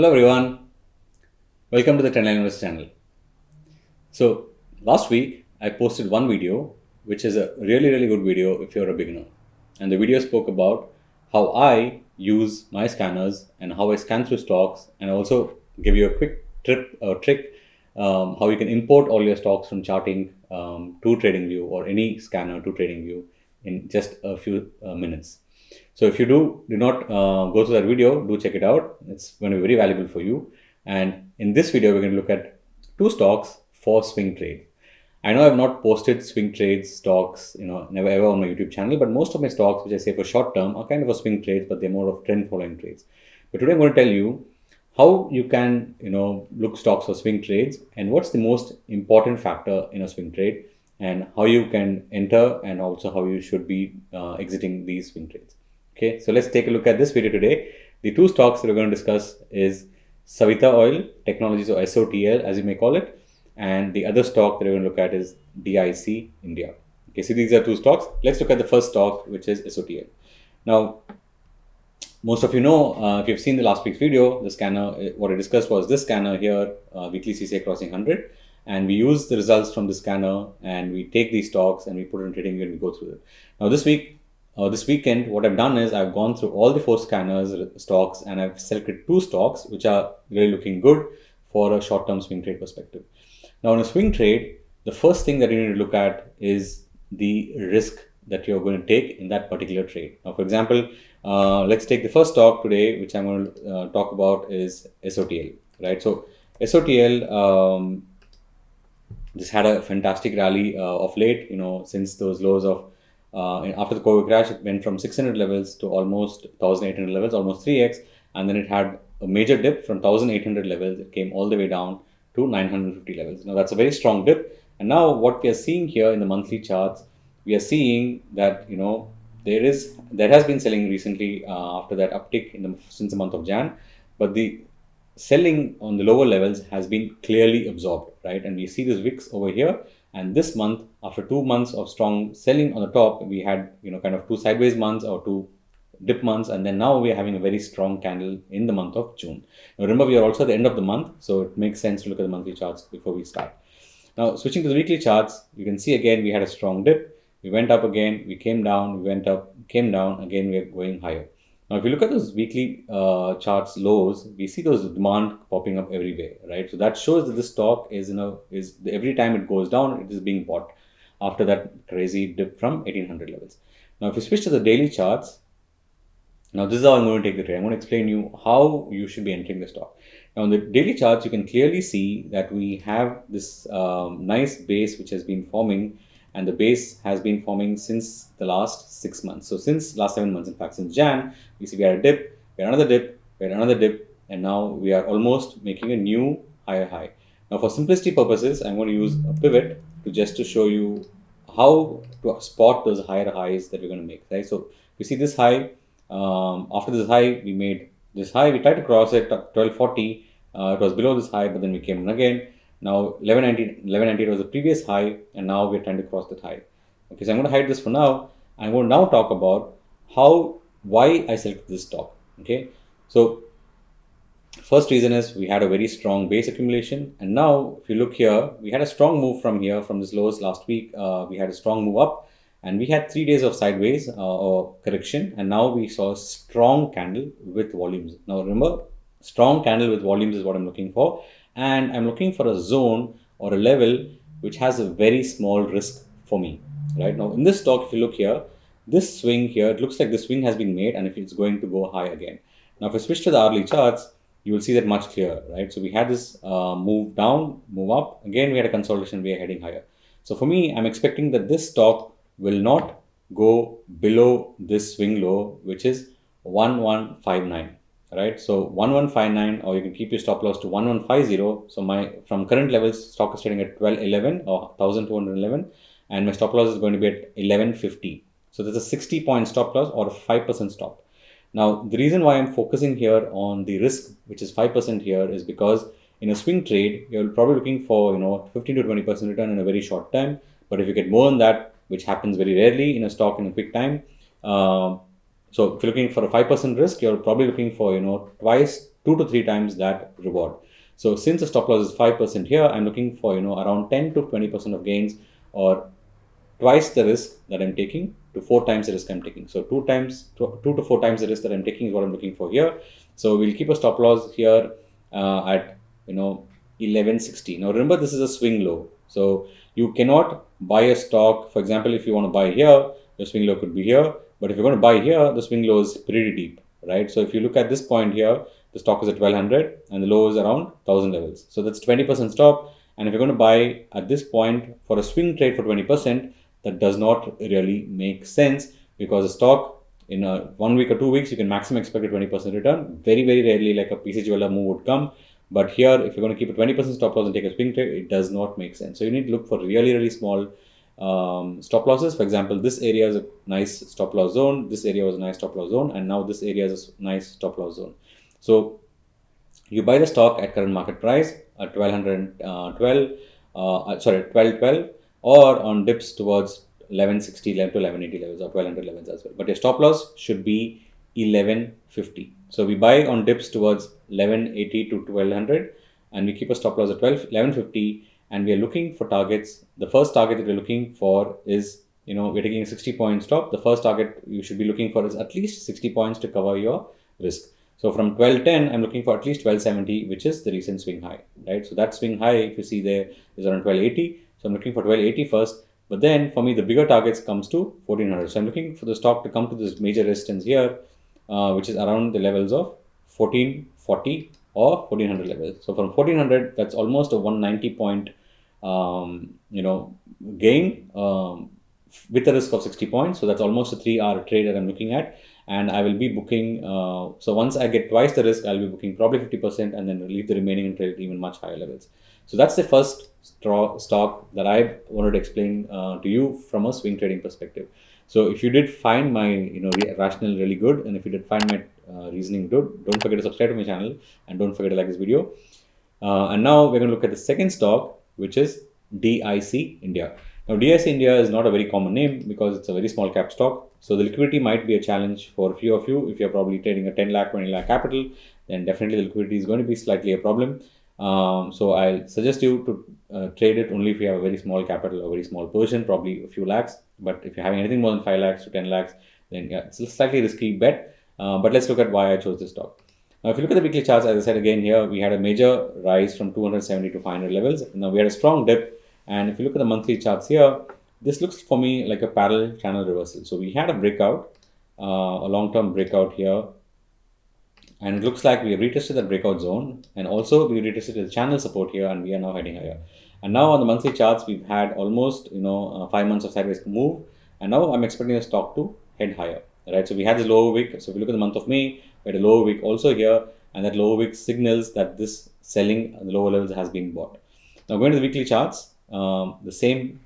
Hello everyone, welcome to the 10 Invest channel. So last week I posted one video which is a really good video if you're a beginner, and the video spoke about how I use my scanners and how I scan through stocks, and also give you a quick trick how you can import all your stocks from charting to TradingView or any scanner to TradingView in just a few minutes. So if you do not go through that video, do check it out. It's going to be very valuable for you. And in this video, we're going to look at two stocks for swing trade. I know I've not posted swing trades stocks, never ever on my YouTube channel, but most of my stocks, which I say for short term, are kind of a swing trades, but they're more of trend following trades. But today I'm going to tell you how you can, look stocks for swing trades and what's the most important factor in a swing trade and how you can enter and also how you should be exiting these swing trades. Okay, so let's take a look at this video today. The two stocks that we're going to discuss is Savita Oil Technologies, or SOTL as you may call it, and the other stock that we're going to look at is DIC India. Okay, so these are two stocks. Let's look at the first stock, which is SOTL. Now, most of you know, if you've seen the last week's video, the scanner, what I discussed was this scanner here, weekly CCI crossing 100, and we use the results from the scanner and we take these stocks and we put it in trading and we go through it. Now this weekend, what I've done is I've gone through all the four scanners stocks and I've selected two stocks which are really looking good for a short-term swing trade perspective. Now in a swing trade, the first thing that you need to look at is the risk that you're going to take in that particular trade. Now, for example, let's take the first stock today, which I'm going to talk about is SOTL, right? So SOTL just had a fantastic rally of late, since those lows of after the COVID crash, it went from 600 levels to almost 1800 levels, almost 3x, and then it had a major dip from 1800 levels. It came all the way down to 950 levels. Now that's a very strong dip, and now what we are seeing here in the monthly charts, we are seeing that there has been selling recently after that uptick since the month of Jan, but the selling on the lower levels has been clearly absorbed, right? And we see this VIX over here. And this month, after 2 months of strong selling on the top, we had kind of two sideways months or two dip months, and then now we are having a very strong candle in the month of June. Now remember, we are also at the end of the month, so it makes sense to look at the monthly charts before we start. Now switching to the weekly charts, you can see again we had a strong dip. We went up again, we came down, we went up, came down, again we are going higher. Now, if you look at those weekly charts lows, we see those demand popping up everywhere, right? So that shows that this stock is every time it goes down, it is being bought after that crazy dip from 1800 levels. Now, if you switch to the daily charts, now this is how I'm going to take the trade. I'm going to explain you how you should be entering the stock. Now, on the daily charts, you can clearly see that we have this nice base which has been forming. And the base has been forming since the last 6 months. So since last 7 months, in fact, since Jan, we see we had a dip, we had another dip, we had another dip, and now we are almost making a new higher high. Now for simplicity purposes, I'm going to use a pivot to show you how to spot those higher highs that we're going to make, right? So you see this high, after this high, we made this high, we tried to cross it at 1240, it was below this high, but then we came in again. Now 1190 was the previous high, and now we're trying to cross that high. Okay, so I'm going to hide this for now. I'm going to now talk about why I selected this stock. Okay, so first reason is we had a very strong base accumulation, and now if you look here, we had a strong move from here, from this lows last week. We had a strong move up, and we had 3 days of sideways or correction, and now we saw a strong candle with volumes. Now remember, strong candle with volumes is what I'm looking for. And I'm looking for a zone or a level which has a very small risk for me, right? Now in this stock, if you look here, this swing here, it looks like the swing has been made and if it's going to go high again. Now if I switch to the hourly charts, you will see that much clearer, right? So we had this move down, move up, again we had a consolidation, we are heading higher. So for me, I'm expecting that this stock will not go below this swing low, which is 1159. Right, so 1159, or you can keep your stop loss to 1150. So from current levels, stock is trading at 1211 or 1211, and my stop loss is going to be at 1150. So there's a 60 point stop loss or a 5% stop. Now the reason why I'm focusing here on the risk, which is 5% here, is because in a swing trade you're probably looking for 15 to 20% return in a very short time. But if you get more than that, which happens very rarely in a stock in a quick time, So if you're looking for a 5% risk, you're probably looking for, twice, 2 to 3 times that reward. So since the stop loss is 5% here, I'm looking for, around 10 to 20% of gains, or twice the risk that I'm taking to 4 times the risk I'm taking. So 2 to 4 times the risk that I'm taking is what I'm looking for here. So we'll keep a stop loss here at 1160. Now remember, this is a swing low, so you cannot buy a stock. For example, if you want to buy here, the swing low could be here, but if you're going to buy here, the swing low is pretty deep, right? So if you look at this point here, the stock is at 1200 and the low is around 1000 levels. So that's 20% stop. And if you're going to buy at this point for a swing trade for 20%, that does not really make sense, because the stock in a 1 week or 2 weeks, you can maximum expect a 20% return. Very, very rarely like a PC jeweler move would come. But here, if you're going to keep a 20% stop loss and take a swing trade, it does not make sense. So you need to look for really, really small stop losses. For example, this area is a nice stop loss zone. This area was a nice stop loss zone. And now this area is a nice stop loss zone. So you buy the stock at current market price at 1212, or on dips towards 1160 to 1180 levels, or 1200 levels as well. But your stop loss should be 1150. So we buy on dips towards 1180 to 1200, and we keep a stop loss at 1150, and we are looking for targets. The first target that we're looking for is, we're taking a 60-point stop. The first target you should be looking for is at least 60 points to cover your risk. So from 1210, I'm looking for at least 1270, which is the recent swing high, right? So that swing high, if you see there, is around 1280. So I'm looking for 1280 first. But then for me, the bigger targets comes to 1400. So I'm looking for the stock to come to this major resistance here, which is around the levels of 1440 or 1400 levels. So from 1400, that's almost a 190 point, gain with a risk of 60 points. So that's almost a 3-hour trade that I'm looking at. And I will be booking, so once I get twice the risk, I'll be booking probably 50%, and then leave the remaining and trade at even much higher levels. So that's the first stock that I wanted to explain to you from a swing trading perspective. So if you did find my rationale really good, and if you did find my reasoning good, don't forget to subscribe to my channel, and don't forget to like this video. And now we're going to look at the second stock, which is DIC India. Now, DIC India is not a very common name because it's a very small cap stock. So the liquidity might be a challenge for a few of you. If you're probably trading a 10 lakh, 20 lakh capital, then definitely the liquidity is going to be slightly a problem. So I'll suggest you to trade it only if you have a very small capital or very small position, probably a few lakhs. But if you're having anything more than 5 lakhs to 10 lakhs, then yeah, it's a slightly risky bet. But let's look at why I chose this stock. Now, if you look at the weekly charts, as I said again here, we had a major rise from 270 to 500 levels. Now, we had a strong dip. And if you look at the monthly charts here, this looks for me like a parallel channel reversal. So we had a breakout, a long-term breakout here. And it looks like we have retested the breakout zone. And also we retested the channel support here, and we are now heading higher. And now on the monthly charts, we've had almost 5 months of sideways move. And now I'm expecting the stock to head higher. Right? So we had this lower wick. So if you look at the month of May, we had a lower wick also here. And that lower wick signals that this selling at the lower levels has been bought. Now going to the weekly charts, the same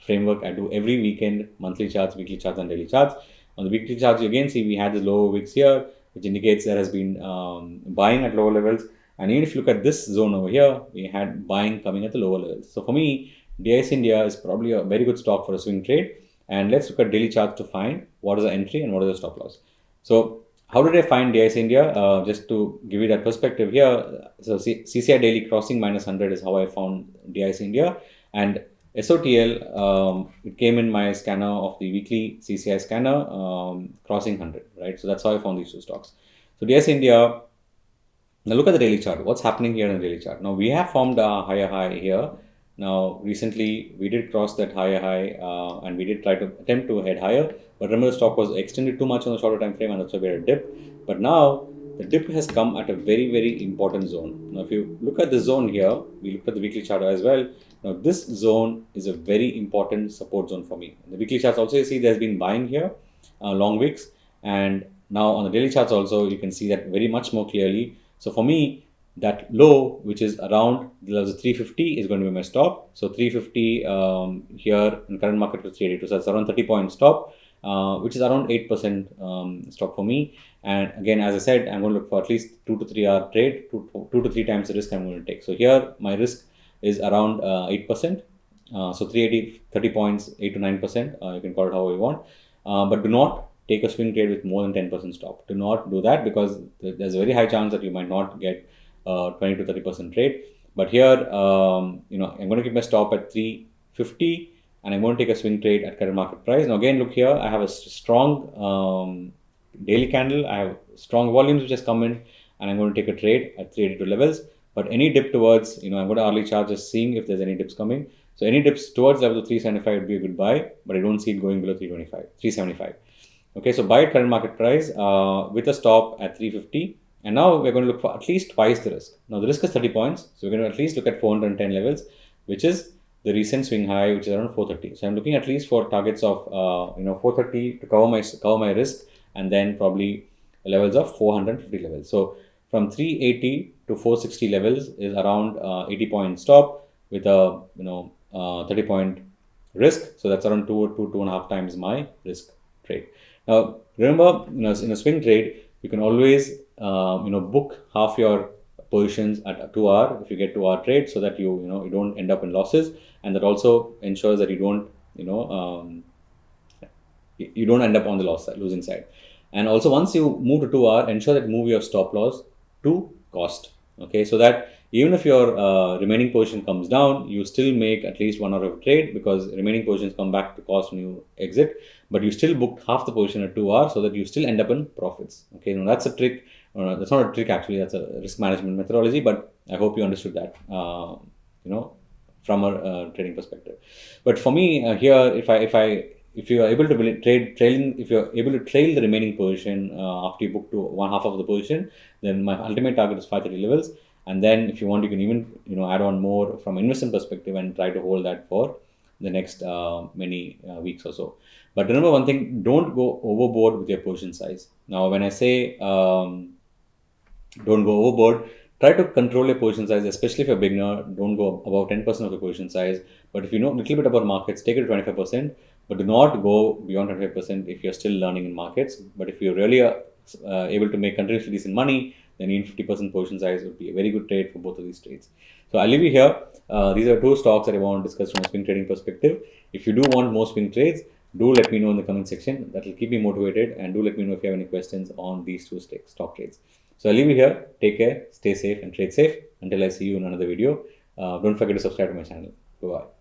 framework I do every weekend: monthly charts, weekly charts, and daily charts. On the weekly charts, you again see we had the lower wicks here, which indicates there has been buying at lower levels. And even if you look at this zone over here, we had buying coming at the lower levels. So for me, DIC India is probably a very good stock for a swing trade. And let's look at daily charts to find what is the entry and what is the stop loss. So how did I find DIC India? Just to give you that perspective here, so CCI daily crossing minus 100 is how I found DIC India. And SOTL, it came in my scanner of the weekly CCI scanner, crossing 100, right? So that's how I found these two stocks. So DIC India, now look at the daily chart. What's happening here in the daily chart? Now we have formed a higher high here. Now recently we did cross that higher high, and we did try to attempt to head higher. But remember, the stock was extended too much on the shorter time frame, and that's why we had a dip. But now the dip has come at a very, very important zone. Now if you look at the zone here, we look at the weekly chart as well. Now this zone is a very important support zone for me. In the weekly charts also, you see there's been buying here, long wicks, and now on the daily charts also you can see that very much more clearly. So for me, that low, which is around the levels of 350, is going to be my stop. So 350 here in current market was 382, so that's around 30-point stop, which is around 8% stop for me. And again, as I said, I'm going to look for at least 2 to 3 hour trade, 2 to 3 times the risk I'm going to take. So here my risk is around 8%. So 380, 30 points, 8 to 9%. You can call it however you want. But do not take a swing trade with more than 10% stop. Do not do that, because there's a very high chance that you might not get 20 to 30% trade. But here, I'm going to keep my stop at 350, and I'm going to take a swing trade at current market price. Now again, look here, I have a strong daily candle. I have strong volumes which has come in, and I'm going to take a trade at 382 levels. But any dip towards, I'm going to early charge, just seeing if there's any dips coming. So any dips towards level of 375 would be a good buy, but I don't see it going below 375. Okay, so buy at current market price with a stop at 350. And now we're going to look for at least twice the risk. Now the risk is 30 points. So we're going to at least look at 410 levels, which is the recent swing high, which is around 430. So I'm looking at least for targets of 430 to cover my risk, and then probably levels of 450 levels. So from 380 to 460 levels is around 80 point stop with a 30 point risk. So that's around 2.5 times my risk trade. Now remember, in a swing trade, you can always book half your positions at a 2-hour if you get 2-hour trade, so that you don't end up in losses, and that also ensures that you don't end up on the losing side. And also, once you move to 2-hour, ensure that move your stop loss to cost. Okay, so that even if your remaining position comes down, you still make at least 1 hour of trade, because remaining positions come back to cost when you exit, but you still booked half the position at 2 hours, so that you still end up in profits. Okay, now that's a trick. That's not a trick actually. That's a risk management methodology. But I hope you understood that. From a trading perspective. But for me here, if you are able to if you're able to trail the remaining position after you book to one half of the position, then my ultimate target is 530 levels. And then if you want, you can even add on more from investment perspective and try to hold that for the next many weeks or so. But remember one thing: don't go overboard with your position size. Now, when I say don't go overboard, try to control your position size, especially if you're a beginner. Don't go above 10% of the position size. But if you know a little bit about markets, take it to 25%, but do not go beyond 25% if you're still learning in markets. But if you're really able to make continuously decent money, then even 50% position size would be a very good trade for both of these trades. So I'll leave you here. These are two stocks that I want to discuss from a swing trading perspective. If you do want more swing trades, do let me know in the comment section. That will keep me motivated, and do let me know if you have any questions on these two stock trades. So I'll leave you here. Take care, stay safe, and trade safe. Until I see you in another video. Don't forget to subscribe to my channel. Bye-bye.